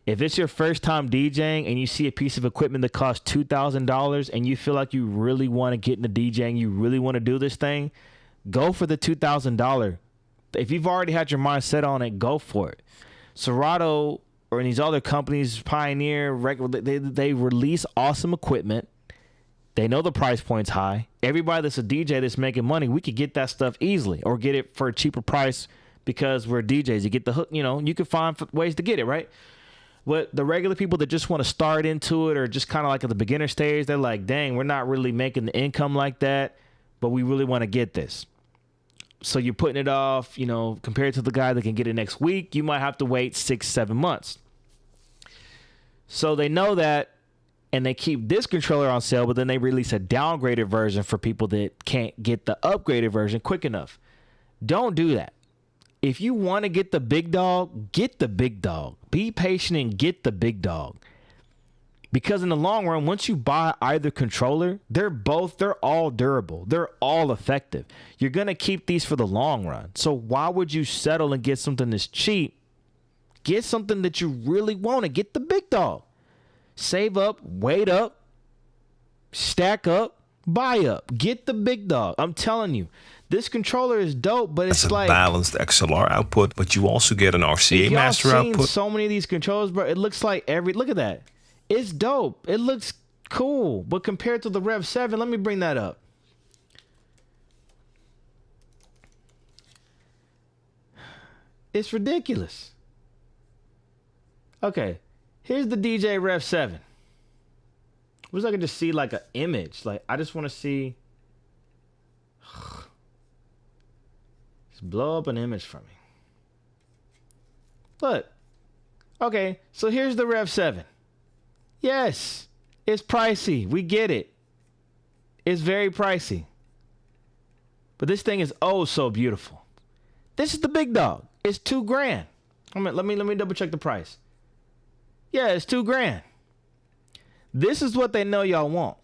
Speaker 1: If it's your first time DJing and you see a piece of equipment that costs $2,000 and you feel like you really want to get into DJing, you really want to do this thing, go for the $2,000. If you've already had your mind set on it, go for it. Serato or these other companies, Pioneer, they release awesome equipment. They know the price point's high. Everybody that's a DJ that's making money, we could get that stuff easily or get it for a cheaper price because we're DJs. You get the hook, you can find ways to get it, right? But the regular people that just want to start into it or just kind of like at the beginner stage, they're like, dang, we're not really making the income like that, but we really want to get this. So you're putting it off, compared to the guy that can get it next week, you might have to wait 6-7 months. So they know that, and they keep this controller on sale, but then they release a downgraded version for people that can't get the upgraded version quick enough. Don't do that. If you want to get the big dog, get the big dog. Be patient and get the big dog. Because in the long run, once you buy either controller, they're all durable. They're all effective. You're going to keep these for the long run. So why would you settle and get something that's cheap? Get something that you really want to get the big dog. Save up, wait up, stack up, buy up. Get the big dog. I'm telling you, this controller is dope, but it's like
Speaker 13: balanced XLR output, but you also get an RCA master output. I've seen
Speaker 1: so many of these controllers, bro. It looks like look at that. It's dope. It looks cool. But compared to the Rev 7, let me bring that up. It's ridiculous. Okay. Here's the DJ Rev 7. Wish I could just see like an image. Like, I just want to see. Just blow up an image for me. Look. Okay. So here's the Rev 7. Yes, it's pricey. We get it. It's very pricey. But this thing is oh so beautiful. This is the big dog. It's $2,000. Let me double check the price. Yeah, it's $2,000. This is what they know y'all want.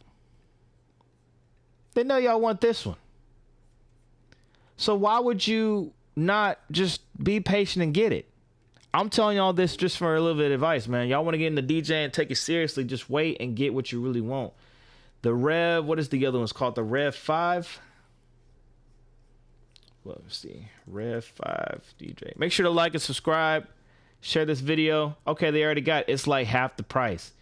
Speaker 1: They know y'all want this one. So why would you not just be patient and get it? I'm telling y'all this just for a little bit of advice, man. Y'all want to get into DJ and take it seriously, just wait and get what you really want. The Rev, what is the other one? It's called the Rev 5. Well, let's see. Rev 5 DJ. Make sure to like and subscribe. Share this video. Okay, they already got it. It's like half the price.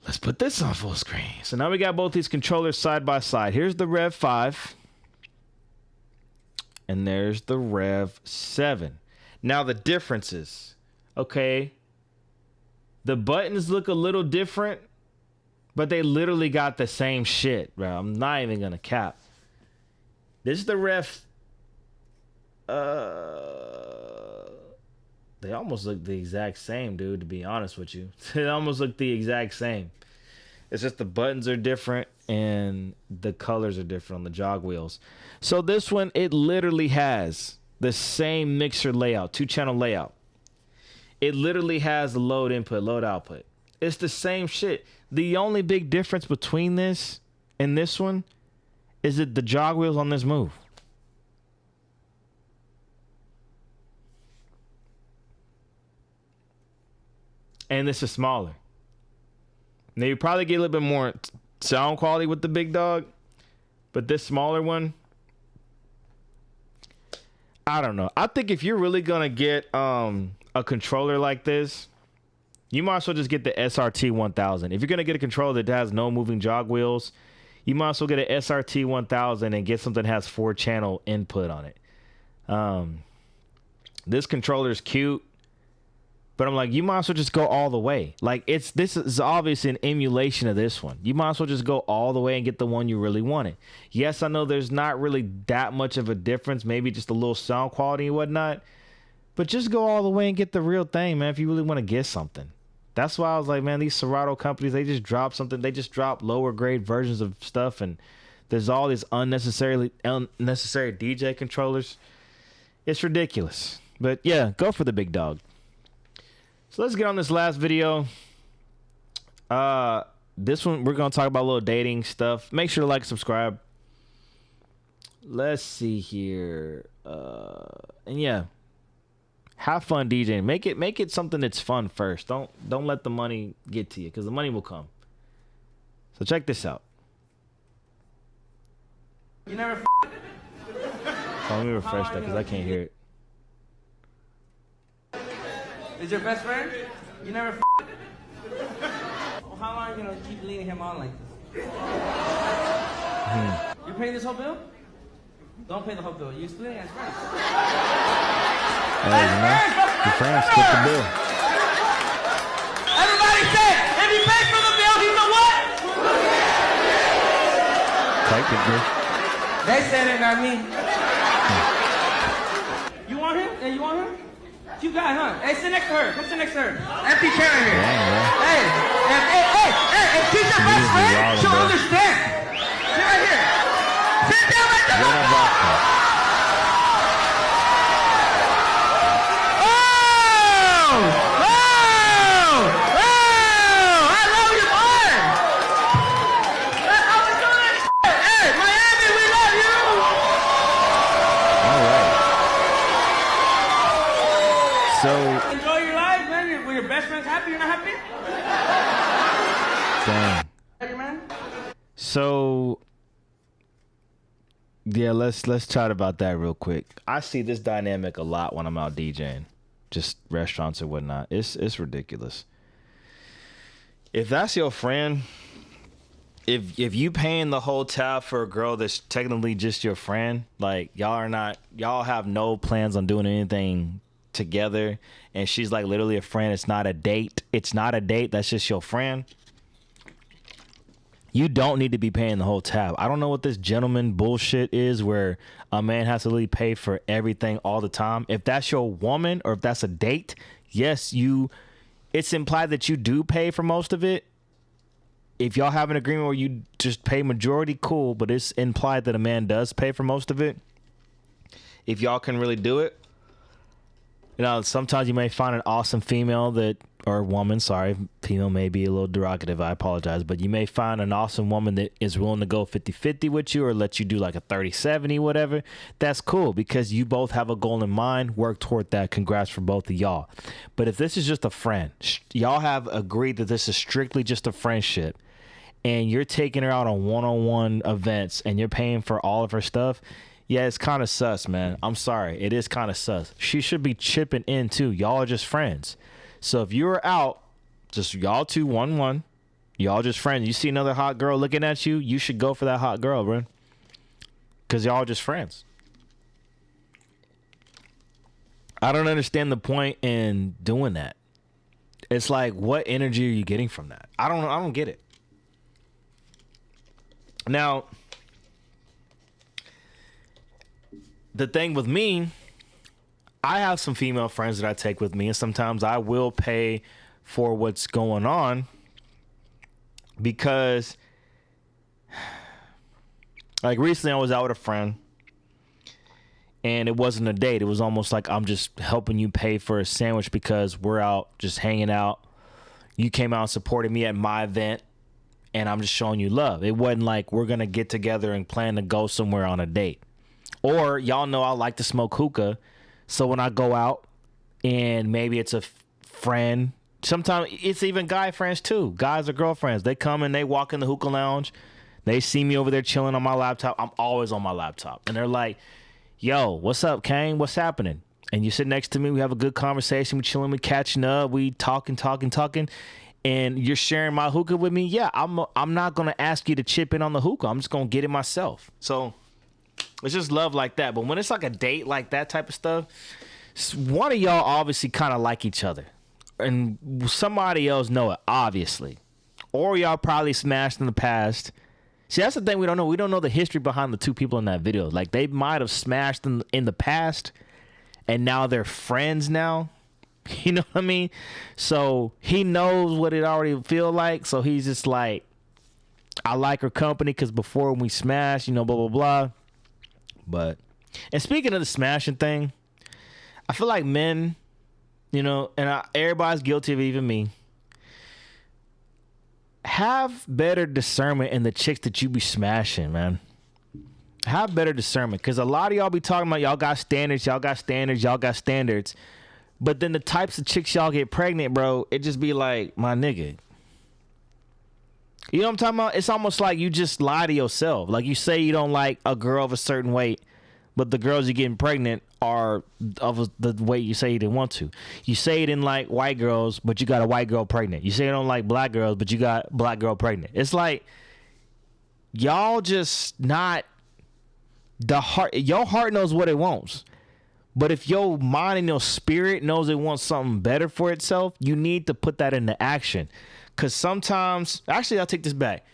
Speaker 1: Let's put this on full screen. So now we got both these controllers side by side. Here's the Rev 5. And there's the Rev 7. Now the differences. Okay. The buttons look a little different, but they literally got the same shit, bro. I'm not even going to cap. This is the Rev. They almost look the exact same, dude, to be honest with you. They almost look the exact same. It's just the buttons are different and the colors are different on the jog wheels. So this one, it literally has the same mixer layout, 2-channel layout. It literally has the load input, load output. It's the same shit. The only big difference between this and this one is that the jog wheels on this move. And this is smaller. Now you probably get a little bit more sound quality with the big dog, but this smaller one, I don't know. I think if you're really gonna get a controller like this, you might as well just get the SRT 1000. If you're gonna get a controller that has no moving jog wheels, you might as well get an SRT 1000 and get something that has 4-channel input on it. This controller is cute. But I'm like, you might as well just go all the way. Like, this is obviously an emulation of this one. You might as well just go all the way and get the one you really wanted. Yes, I know there's not really that much of a difference. Maybe just a little sound quality and whatnot. But just go all the way and get the real thing, man, if you really want to get something. That's why I was like, man, these Serato companies, they just drop something. They just drop lower grade versions of stuff. And there's all these unnecessary DJ controllers. It's ridiculous. But yeah, go for the big dog. So let's get on this last video. This one, we're going to talk about a little dating stuff. Make sure to like, subscribe. Let's see here. And yeah, have fun DJing. Make it something that's fun first. Don't let the money get to you, because the money will come. So check this out.
Speaker 14: You never.
Speaker 1: Let me refresh that because I can't hear it.
Speaker 14: Is your best friend? You never. Well, how long are you gonna keep leading him on like this? You're paying this whole bill? Don't pay the whole bill. You split it as friends.
Speaker 1: Hey, you know, your friends split the bill.
Speaker 14: Everybody say, if he pays for the bill, he's a what?
Speaker 1: Technically.
Speaker 14: They said it, not me. You want him? Yeah, you want him? You got, huh? Hey, sit next to her. Come sit next to her. Empty chair in here. Hey, if she's your best friend, she'll understand. Sit right here. Sit down right there. I love you, boy. I was doing that shit. Hey, Miami, we love you.
Speaker 1: All right. So
Speaker 14: enjoy your life, man. When your best friend's happy, you're not happy?
Speaker 1: dang. So yeah, let's chat about that real quick. I see this dynamic a lot when I'm out DJing, just restaurants or whatnot. It's ridiculous. If that's your friend, if you paying the whole tab for a girl that's technically just your friend, like y'all have no plans on doing anything together, and she's like literally a friend, it's not a date, that's just your friend, you don't need to be paying the whole tab. I don't know what this gentleman bullshit is where a man has to really pay for everything all the time. If that's your woman or if that's a date, yes, it's implied that you do pay for most of it. If y'all have an agreement where you just pay majority, cool, but it's implied that a man does pay for most of it. If y'all can really do it. You know, sometimes you may find an awesome female or woman, sorry, female may be a little derogative, I apologize, but you may find an awesome woman that is willing to go 50-50 with you or let you do like a 30-70, whatever. That's cool because you both have a goal in mind, work toward that. Congrats for both of y'all. But if this is just a friend, y'all have agreed that this is strictly just a friendship and you're taking her out on one-on-one events and you're paying for all of her stuff, yeah, it's kind of sus, man. I'm sorry. It is kind of sus. She should be chipping in, too. Y'all are just friends. So if you were out, just y'all two, 1-1, Y'all just friends. You see another hot girl looking at you, you should go for that hot girl, bro. Because y'all just friends. I don't understand the point in doing that. It's like, what energy are you getting from that? I don't get it. Now, the thing with me, I have some female friends that I take with me, and sometimes I will pay for what's going on because, like, recently I was out with a friend and it wasn't a date. It was almost like I'm just helping you pay for a sandwich because we're out just hanging out. You came out and supported me at my event and I'm just showing you love. It wasn't like we're going to get together and plan to go somewhere on a date. Or y'all know I like to smoke hookah. So when I go out and maybe it's a friend, sometimes it's even guy friends too. Guys or girlfriends. They come and they walk in the hookah lounge. They see me over there chilling on my laptop. I'm always on my laptop. And they're like, yo, what's up, Kane? What's happening? And you sit next to me. We have a good conversation. We chilling. We catching up. We talking. And you're sharing my hookah with me. Yeah, I'm not going to ask you to chip in on the hookah. I'm just going to get it myself. So it's just love like that. But when it's like a date, like that type of stuff, one of y'all obviously kind of like each other. And somebody else know it, obviously. Or y'all probably smashed in the past. See, that's the thing we don't know. We don't know the history behind the two people in that video. Like, they might have smashed in the past, and now they're friends now. You know what I mean? So he knows what it already feel like. So he's just like, I like her company because before we smashed, you know, blah, blah, blah. But, and speaking of the smashing thing, I feel like men, you know, and everybody's guilty of it, even me, have better discernment in the chicks that you be smashing, man. Have better discernment. Because a lot of y'all be talking about y'all got standards. But then the types of chicks y'all get pregnant, bro, it just be like, my nigga. You know what I'm talking about? It's almost like you just lie to yourself. Like, you say you don't like a girl of a certain weight, but the girls you're getting pregnant are of the weight you say you didn't want to. You say you didn't like white girls, but you got a white girl pregnant. You say you don't like black girls, but you got black girl pregnant. It's like, y'all just not the heart. Your heart knows what it wants. But if your mind and your spirit knows it wants something better for itself, you need to put that into action. Because sometimes, actually, I'll take this back.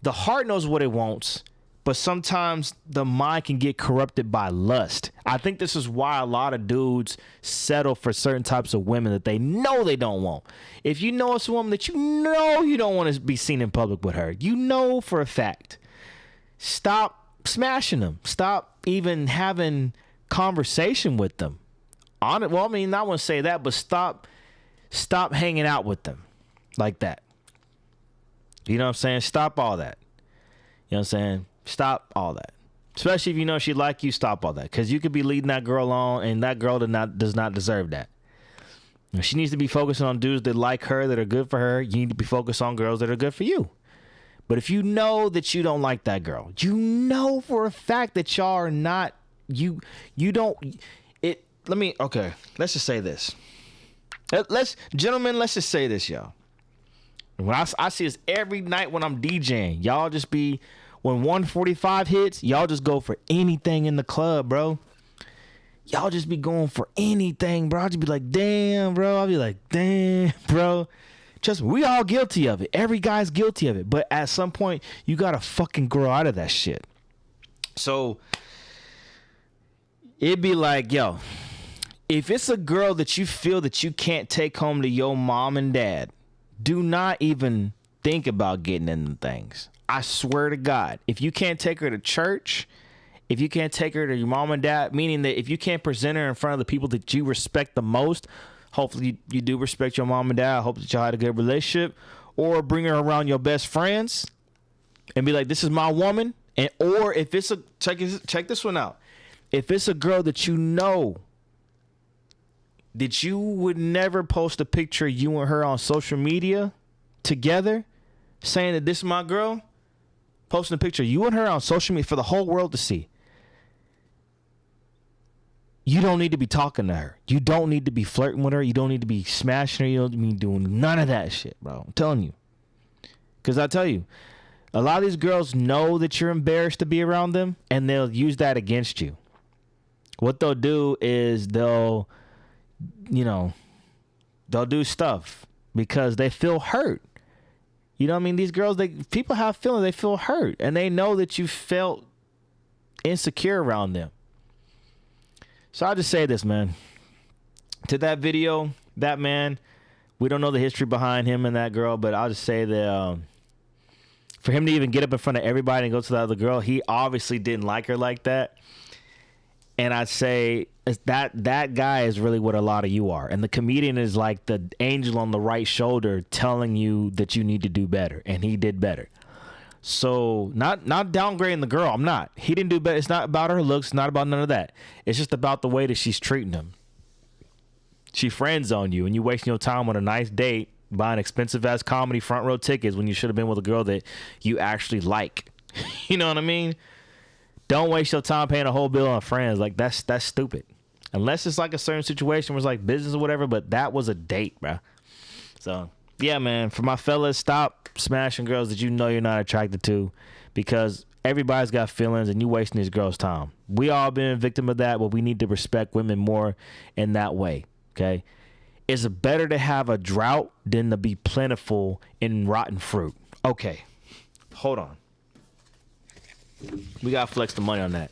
Speaker 1: The heart knows what it wants, but sometimes the mind can get corrupted by lust. I think this is why a lot of dudes settle for certain types of women that they know they don't want. If you know it's a woman that you know you don't want to be seen in public with her, you know for a fact, stop smashing them. Stop even having conversation with them. Well, I mean, I wouldn't say that, but stop hanging out with them like that. You know what I'm saying? Stop all that. You know what I'm saying? Stop all that. Especially if you know she like you, stop all that. Because you could be leading that girl on, and that girl does not deserve that. She needs to be focusing on dudes that like her, that are good for her. You need to be focused on girls that are good for you. But if you know that you don't like that girl, you know for a fact that y'all are not, you don't, okay, let's just say this. Gentlemen, let's just say this, y'all. When I see this every night when I'm DJing, y'all just be, when 145 hits, y'all just go for anything in the club, bro. Y'all just be going for anything, bro. I'll just be like, damn, bro. I'll be like, damn, bro. Trust me, we all guilty of it. Every guy's guilty of it. But at some point, you gotta fucking grow out of that shit. So, it'd be like, yo, if it's a girl that you feel that you can't take home to your mom and dad, do not even think about getting in them things. I swear to God, if you can't take her to church, if you can't take her to your mom and dad, meaning that if you can't present her in front of the people that you respect the most, hopefully you do respect your mom and dad. I hope that y'all had a good relationship. Or bring her around your best friends and be like, this is my woman. And or if it's a, check this one out. If it's a girl that you know that you would never post a picture of you and her on social media together, saying that this is my girl, posting a picture of you and her on social media for the whole world to see, you don't need to be talking to her. You don't need to be flirting with her. You don't need to be smashing her. You don't need to be doing none of that shit, bro. I'm telling you. Because I tell you, a lot of these girls know that you're embarrassed to be around them, and they'll use that against you. What they'll do is they'll do stuff because they feel hurt. You know what I mean? These girls, people have feelings. They feel hurt, and they know that you felt insecure around them. So I'll just say this, man. To that video, that man, we don't know the history behind him and that girl, but I'll just say that for him to even get up in front of everybody and go to the other girl, he obviously didn't like her like that. And I'd say that guy is really what a lot of you are. And the comedian is like the angel on the right shoulder telling you that you need to do better. And he did better. So not downgrading the girl. I'm not. He didn't do better. It's not about her looks. It's not about none of that. It's just about the way that she's treating him. She friend zoned you, and you wasting your time on a nice date buying expensive ass comedy front row tickets when you should have been with a girl that you actually like. You know what I mean? Don't waste your time paying a whole bill on friends. Like, that's stupid. Unless it's like a certain situation where it's like business or whatever, but that was a date, bro. So, yeah, man, for my fellas, stop smashing girls that you know you're not attracted to, because everybody's got feelings and you wasting these girls' time. We all been a victim of that, but we need to respect women more in that way, okay? It's better to have a drought than to be plentiful in rotten fruit. Okay, hold on. We got to flex the money on that.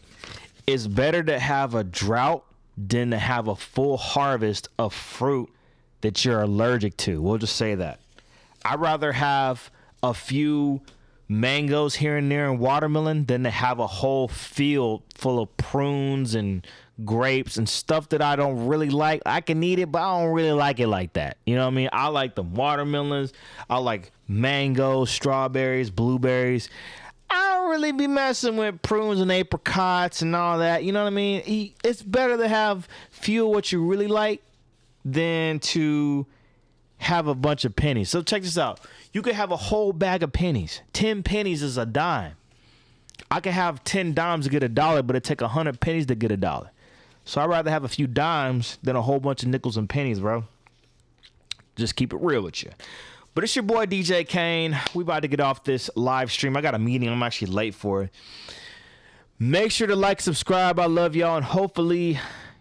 Speaker 1: It's better to have a drought than to have a full harvest of fruit that you're allergic to. We'll just say that. I'd rather have a few mangoes here and there and watermelon than to have a whole field full of prunes and grapes and stuff that I don't really like. I can eat it, but I don't really like it like that. You know what I mean? I like the watermelons. I like mangoes, strawberries, blueberries. I don't really be messing with prunes and apricots and all that. You know what I mean? It's better to have few of what you really like than to have a bunch of pennies. So check this out. You could have a whole bag of pennies. 10 pennies is a dime. I could have 10 dimes to get $1, but it take 100 pennies to get $1. So I'd rather have a few dimes than a whole bunch of nickels and pennies, bro. Just keep it real with you. But it's your boy, DJ Kane. We about to get off this live stream. I got a meeting. I'm actually late for it. Make sure to like, subscribe. I love y'all. And hopefully,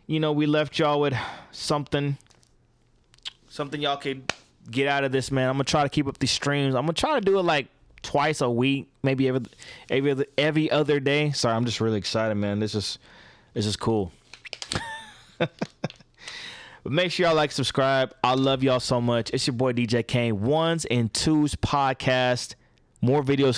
Speaker 1: we left y'all with something y'all could get out of this, man. I'm going to try to keep up these streams. I'm going to try to do it like twice a week, maybe every other day. Sorry, I'm just really excited, man. This is cool. But make sure y'all like, subscribe. I love y'all so much. It's your boy DJ Kane. Ones and Twos podcast. More videos